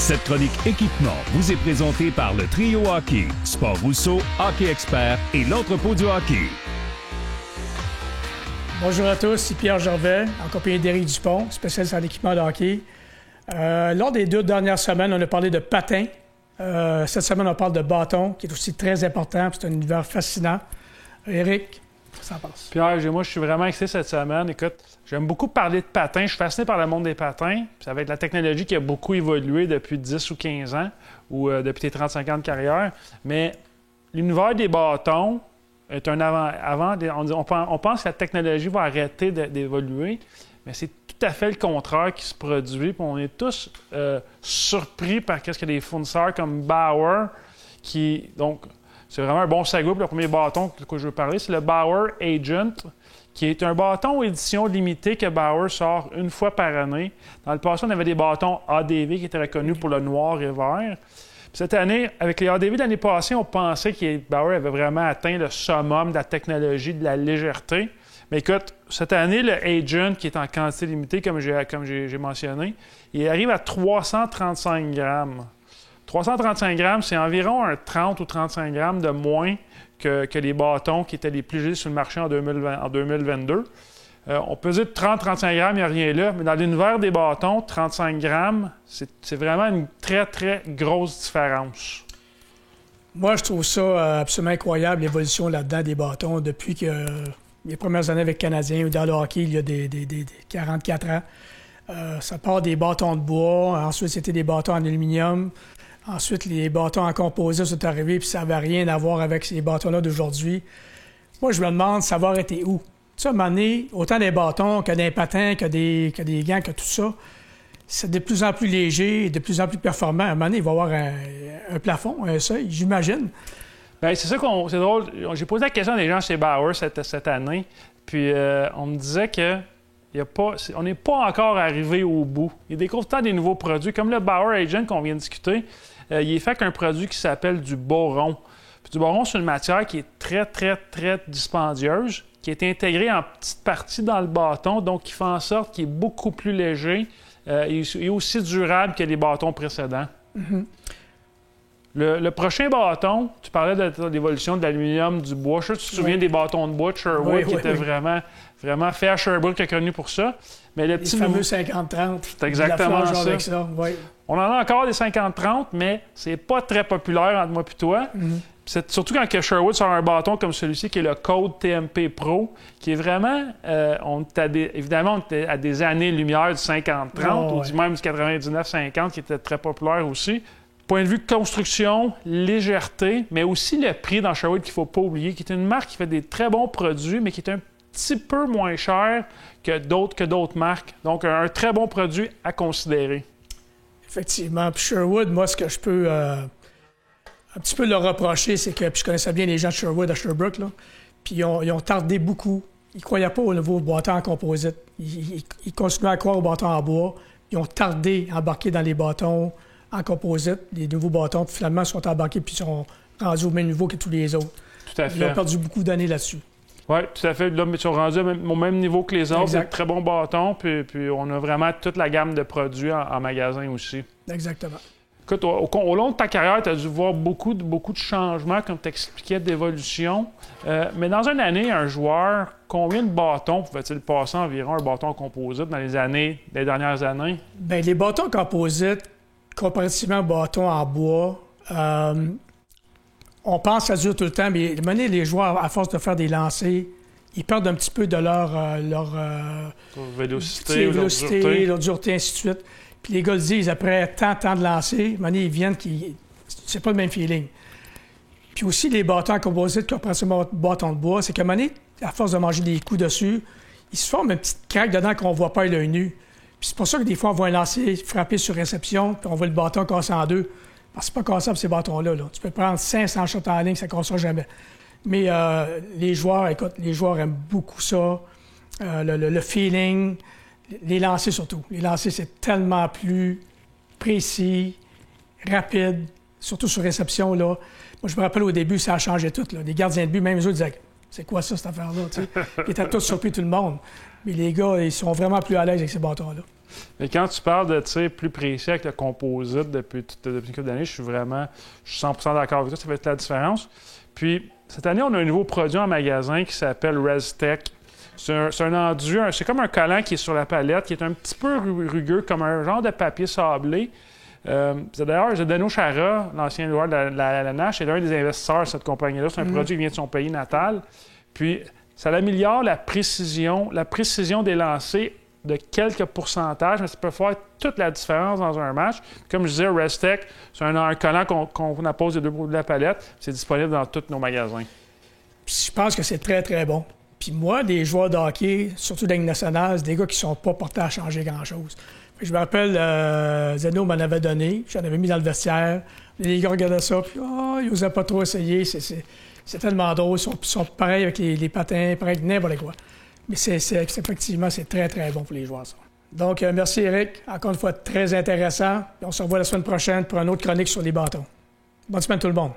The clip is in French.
Cette chronique équipement vous est présentée par le Trio Hockey, Sport Rousseau, Hockey Expert et l'entrepôt du hockey. Bonjour à tous, c'est Pierre Gervais, en compagnie d'Éric Dupont, spécialiste en équipement de hockey. Lors des 2 dernières semaines, on a parlé de patins. Cette semaine, on parle de bâton, qui est aussi très important, c'est un univers fascinant. Éric, ça passe. Pierre, moi, je suis vraiment excité cette semaine. Écoute, j'aime beaucoup parler de patins. Je suis fasciné par le monde des patins. Puis avec la technologie qui a beaucoup évolué depuis 10 ou 15 ans, ou depuis tes 35 ans de carrière. Mais l'univers des bâtons est un on pense que la technologie va arrêter d'évoluer, mais c'est tout à fait le contraire qui se produit. Puis on est tous surpris par ce que des fournisseurs comme Bauer, donc, c'est vraiment un bon segue. Le premier bâton que je veux parler, c'est le Bauer Agent, qui est un bâton édition limitée que Bauer sort une fois par année. Dans le passé, on avait des bâtons ADV qui étaient reconnus pour le noir et vert. Puis cette année, avec les ADV de l'année passée, on pensait que Bauer avait vraiment atteint le summum de la technologie, de la légèreté. Mais écoute, cette année, le Agent, qui est en quantité limitée, comme j'ai mentionné, il arrive à 335 grammes. 335 grammes, c'est environ un 30 ou 35 grammes de moins que les bâtons qui étaient les plus légers sur le marché en 2022. On peut dire 30-35 grammes, il n'y a rien là, mais dans l'univers des bâtons, 35 grammes, c'est vraiment une très, très grosse différence. Moi, je trouve ça absolument incroyable, l'évolution là-dedans des bâtons, depuis que les premières années avec Canadiens ou dans le hockey, il y a des 44 ans. Ça part des bâtons de bois, ensuite c'était des bâtons en aluminium. Ensuite, les bâtons en composite sont arrivés, puis ça n'avait rien à voir avec ces bâtons-là d'aujourd'hui. Moi, je me demande, ça va arrêter où? Tu sais, à un moment donné, autant des bâtons que des patins, que des gants, que tout ça, c'est de plus en plus léger et de plus en plus performant. À un moment donné, il va y avoir un plafond, un seuil, j'imagine. Bien, c'est drôle. J'ai posé la question à des gens chez Bauer cette année, puis on me disait que on n'est pas encore arrivé au bout. Ils découvrent tant des nouveaux produits, comme le Bauer Agent qu'on vient de discuter. Il est fait avec un produit qui s'appelle du boron. Puis du boron, c'est une matière qui est très, très, très dispendieuse, qui est intégrée en petites parties dans le bâton, donc qui fait en sorte qu'il est beaucoup plus léger et aussi durable que les bâtons précédents. Mm-hmm. Le prochain bâton, tu parlais de l'évolution de l'aluminium, du bois. Je sais que tu te souviens des bâtons de bois de Sherwood qui étaient vraiment faits à Sherbrooke, qui est connu pour ça. Mais le petit fameux 50-30. C'est exactement ça. Avec ça. Oui. On en a encore des 50-30, mais c'est pas très populaire entre moi et toi. Mm-hmm. Surtout quand Sherwood sort un bâton comme celui-ci, qui est le Code TMP Pro, qui est vraiment... évidemment, on était à des années-lumière du 50-30, ou du même du 99-50, qui était très populaire aussi. Point de vue construction, légèreté, mais aussi le prix dans Sherwood qu'il ne faut pas oublier, qui est une marque qui fait des très bons produits, mais qui est un petit peu moins cher que d'autres marques. Donc, un très bon produit à considérer. Effectivement. Puis Sherwood, moi, ce que je peux un petit peu leur reprocher, c'est que, puis je connaissais bien les gens de Sherwood à Sherbrooke, là, puis ils ont tardé beaucoup. Ils ne croyaient pas au nouveau bâton en composite. Ils continuaient à croire aux bâtons en bois. Ils ont tardé à embarquer dans les bâtons en composite, les nouveaux bâtons, puis finalement, sont embarqués puis sont rendus au même niveau que tous les autres. Tout à fait. Ils ont perdu beaucoup d'années là-dessus. Oui, tout à fait. Là, ils sont rendus au même niveau que les autres. C'est de très bons bâtons, puis on a vraiment toute la gamme de produits en magasin aussi. Exactement. Écoute, au long de ta carrière, tu as dû voir beaucoup de changements, comme tu expliquais, d'évolution. Mais dans une année, un joueur, combien de bâtons pouvait-il passer environ un bâton composite dans les dernières années? Bien, les bâtons composites, comparativement aux bâtons en bois, on pense que ça dure tout le temps, mais à un moment donné, les joueurs, à force de faire des lancers, ils perdent un petit peu de leur vélocité, leur dureté, ainsi de suite. Puis les gars le disent, après tant de lancers, à un moment donné, ils viennent, c'est pas le même feeling. Puis aussi, les bâtons composites, comparativement aux bâtons de bois, c'est qu'à un moment donné, à force de manger des coups dessus, ils se forment une petite craque dedans qu'on voit pas à l'œil nu. Puis c'est pour ça que des fois, on voit un lancer frapper sur réception, puis on voit le bâton casser en deux. Parce que c'est pas cassable, ces bâtons-là. Là. Tu peux prendre 500 shots en ligne, ça ne cassera jamais. Mais les joueurs aiment beaucoup ça. Le feeling, les lancers surtout. Les lancers, c'est tellement plus précis, rapide, surtout sur réception. Là. Moi, je me rappelle au début, ça a changé tout. Là. Les gardiens de but, même eux autres disaient « C'est quoi ça, cette affaire-là? » Ils étaient tous surpris, tout le monde. Mais les gars, ils sont vraiment plus à l'aise avec ces bâtons-là. Mais quand tu parles de tir plus précis avec le composite depuis une couple d'années, je suis 100% d'accord avec toi, ça fait toute la différence. Puis, cette année, on a un nouveau produit en magasin qui s'appelle ResTech. C'est un enduit, c'est comme un collant qui est sur la palette, qui est un petit peu rugueux, comme un genre de papier sablé. D'ailleurs, Zdeno Chara, l'ancien joueur de la Nash, est l'un des investisseurs de cette compagnie-là. C'est un produit qui vient de son pays natal. Puis, ça améliore la précision des lancers de quelques pourcentages, mais ça peut faire toute la différence dans un match. Comme je disais, ResTech, c'est un collant qu'on appose des deux bouts de la palette. C'est disponible dans tous nos magasins. Puis je pense que c'est très, très bon. Puis moi, des joueurs de hockey, surtout de la Ligue nationale, c'est des gars qui ne sont pas portés à changer grand-chose. Je me rappelle, Zeno m'en avait donné, j'en avais mis dans le vestiaire. Les gars regardaient ça, puis ils n'osaient pas trop essayer. C'est tellement drôle. Ils sont pareils avec les patins, pareils avec n'importe quoi. Mais effectivement, c'est très, très bon pour les joueurs, ça. Donc, merci, Eric. Encore une fois, très intéressant. Et on se revoit la semaine prochaine pour une autre chronique sur les bâtons. Bonne semaine, tout le monde.